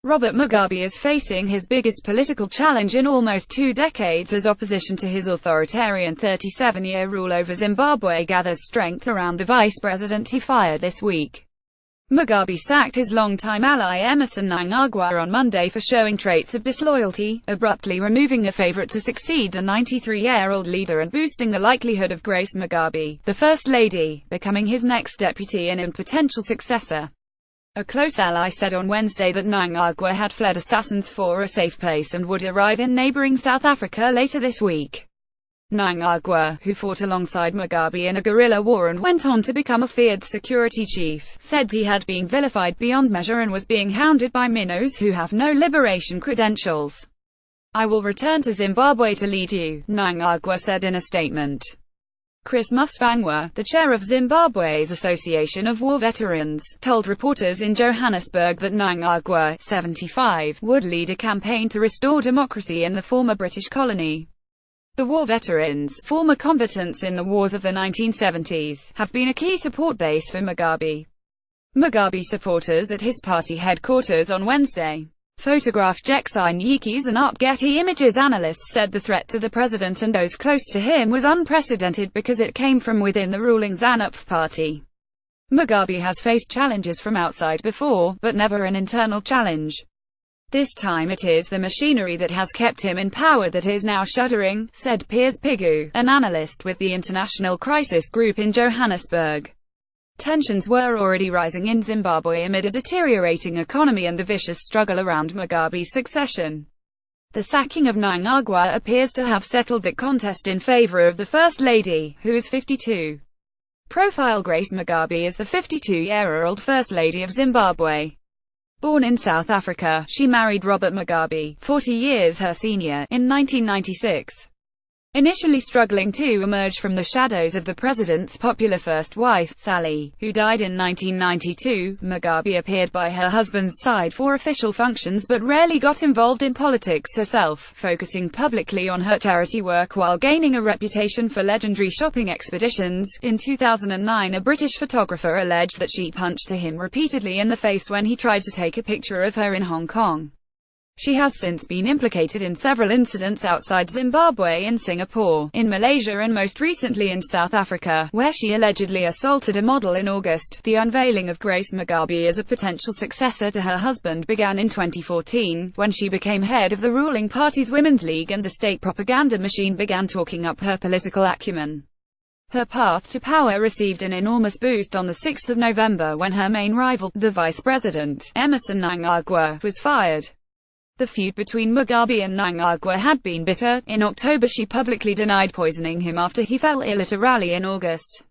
Robert Mugabe is facing his biggest political challenge in almost 2 decades as opposition to his authoritarian 37-year rule over Zimbabwe gathers strength around the vice president he fired this week. Mugabe sacked his longtime ally Emmerson Mnangagwa on Monday for showing traits of disloyalty, abruptly removing a favorite to succeed the 93-year-old leader and boosting the likelihood of Grace Mugabe, the First Lady, becoming his next deputy and potential successor. A close ally said on Wednesday that Mnangagwa had fled assassins for a safe place and would arrive in neighboring South Africa later this week. Mnangagwa, who fought alongside Mugabe in a guerrilla war and went on to become a feared security chief, said he had been vilified beyond measure and was being hounded by minnows who have no liberation credentials. "I will return to Zimbabwe to lead you," Mnangagwa said in a statement. Chris Musvangwa, the chair of Zimbabwe's Association of War Veterans, told reporters in Johannesburg that Mnangagwa, 75, would lead a campaign to restore democracy in the former British colony. The war veterans, former combatants in the wars of the 1970s, have been a key support base for Mugabe. Mugabe supporters at his party headquarters on Wednesday photographed Jexai Nyikis, an Getty Images analyst said the threat to the president and those close to him was unprecedented because it came from within the ruling ZANU-PF party. Mugabe has faced challenges from outside before, but never an internal challenge. This time it is the machinery that has kept him in power that is now shuddering, said Piers Pigu, an analyst with the International Crisis Group in Johannesburg. Tensions were already rising in Zimbabwe amid a deteriorating economy and the vicious struggle around Mugabe's succession. The sacking of Mnangagwa appears to have settled that contest in favor of the First Lady, who is 52. Profile Grace Mugabe is the 52-year-old First Lady of Zimbabwe. Born in South Africa, she married Robert Mugabe, 40 years her senior, in 1996. Initially struggling to emerge from the shadows of the president's popular first wife, Sally, who died in 1992, Mugabe appeared by her husband's side for official functions but rarely got involved in politics herself, focusing publicly on her charity work while gaining a reputation for legendary shopping expeditions. In 2009, a British photographer alleged that she punched him repeatedly in the face when he tried to take a picture of her in Hong Kong. She has since been implicated in several incidents outside Zimbabwe and Singapore, in Malaysia and most recently in South Africa, where she allegedly assaulted a model in August. The unveiling of Grace Mugabe as a potential successor to her husband began in 2014, when she became head of the ruling party's Women's League and the state propaganda machine began talking up her political acumen. Her path to power received an enormous boost on the 6th of November when her main rival, the vice president, Emmerson Mnangagwa, was fired. The feud between Mugabe and Mnangagwa had been bitter. In October she publicly denied poisoning him after he fell ill at a rally in August.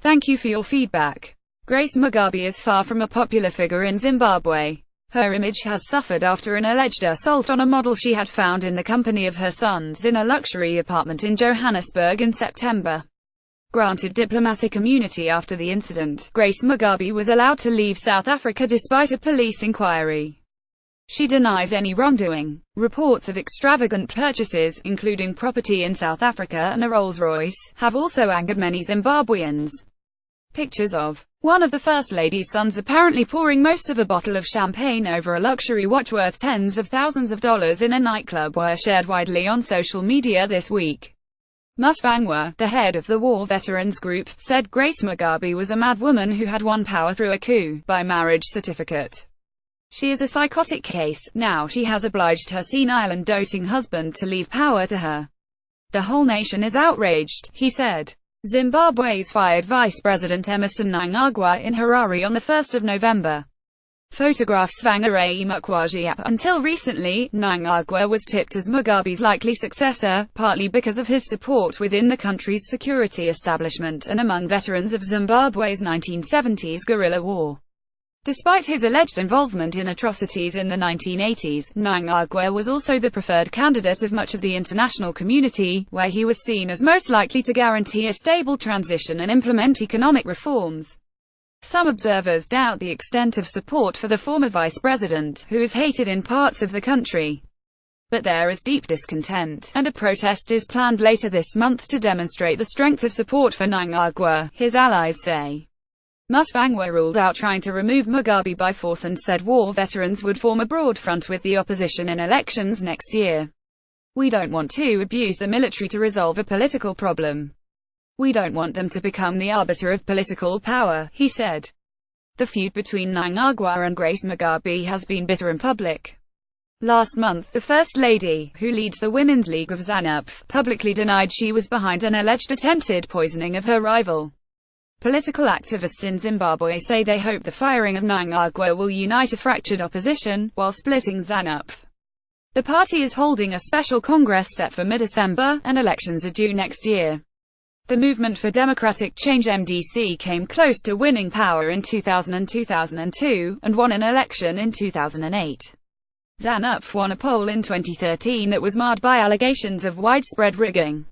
Thank you for your feedback. Grace Mugabe is far from a popular figure in Zimbabwe. Her image has suffered after an alleged assault on a model she had found in the company of her sons in a luxury apartment in Johannesburg in September. Granted diplomatic immunity after the incident, Grace Mugabe was allowed to leave South Africa despite a police inquiry. She denies any wrongdoing. Reports of extravagant purchases, including property in South Africa and a Rolls-Royce, have also angered many Zimbabweans. Pictures of one of the First Lady's sons apparently pouring most of a bottle of champagne over a luxury watch worth tens of thousands of dollars in a nightclub were shared widely on social media this week. Musvangwa, the head of the War Veterans Group, said Grace Mugabe was a mad woman who had won power through a coup, by marriage certificate. She is a psychotic case. Now she has obliged her senile and doting husband to leave power to her. The whole nation is outraged, he said. Zimbabwe's fired Vice President Emmerson Mnangagwa in Harare on the 1st of November. Photographs Tsvangirai Mukwaji. Until recently, Mnangagwa was tipped as Mugabe's likely successor, partly because of his support within the country's security establishment and among veterans of Zimbabwe's 1970s guerrilla war. Despite his alleged involvement in atrocities in the 1980s, Mnangagwa was also the preferred candidate of much of the international community, where he was seen as most likely to guarantee a stable transition and implement economic reforms. Some observers doubt the extent of support for the former vice president, who is hated in parts of the country. But there is deep discontent, and a protest is planned later this month to demonstrate the strength of support for Mnangagwa, his allies say. Msvangwa ruled out trying to remove Mugabe by force and said war veterans would form a broad front with the opposition in elections next year. We don't want to abuse the military to resolve a political problem. We don't want them to become the arbiter of political power, he said. The feud between Mnangagwa and Grace Mugabe has been bitter and public. Last month, the First Lady, who leads the Women's League of ZANU-PF, publicly denied she was behind an alleged attempted poisoning of her rival. Political activists in Zimbabwe say they hope the firing of Mnangagwa will unite a fractured opposition, while splitting ZANU-PF. The party is holding a special congress set for mid-December, and elections are due next year. The Movement for Democratic Change (MDC) came close to winning power in 2000 and 2002, and won an election in 2008. ZANU-PF won a poll in 2013 that was marred by allegations of widespread rigging.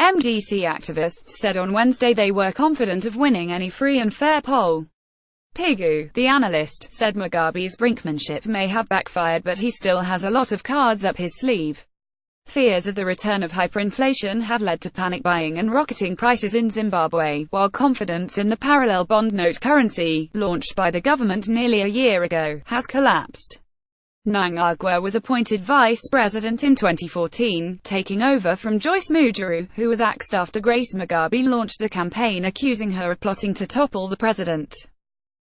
MDC activists said on Wednesday they were confident of winning any free and fair poll. Pigu, the analyst, said Mugabe's brinkmanship may have backfired, but he still has a lot of cards up his sleeve. Fears of the return of hyperinflation have led to panic buying and rocketing prices in Zimbabwe, while confidence in the parallel bond note currency, launched by the government nearly a year ago, has collapsed. Mnangagwa was appointed vice president in 2014, taking over from Joyce Mujaru, who was axed after Grace Mugabe launched a campaign accusing her of plotting to topple the president.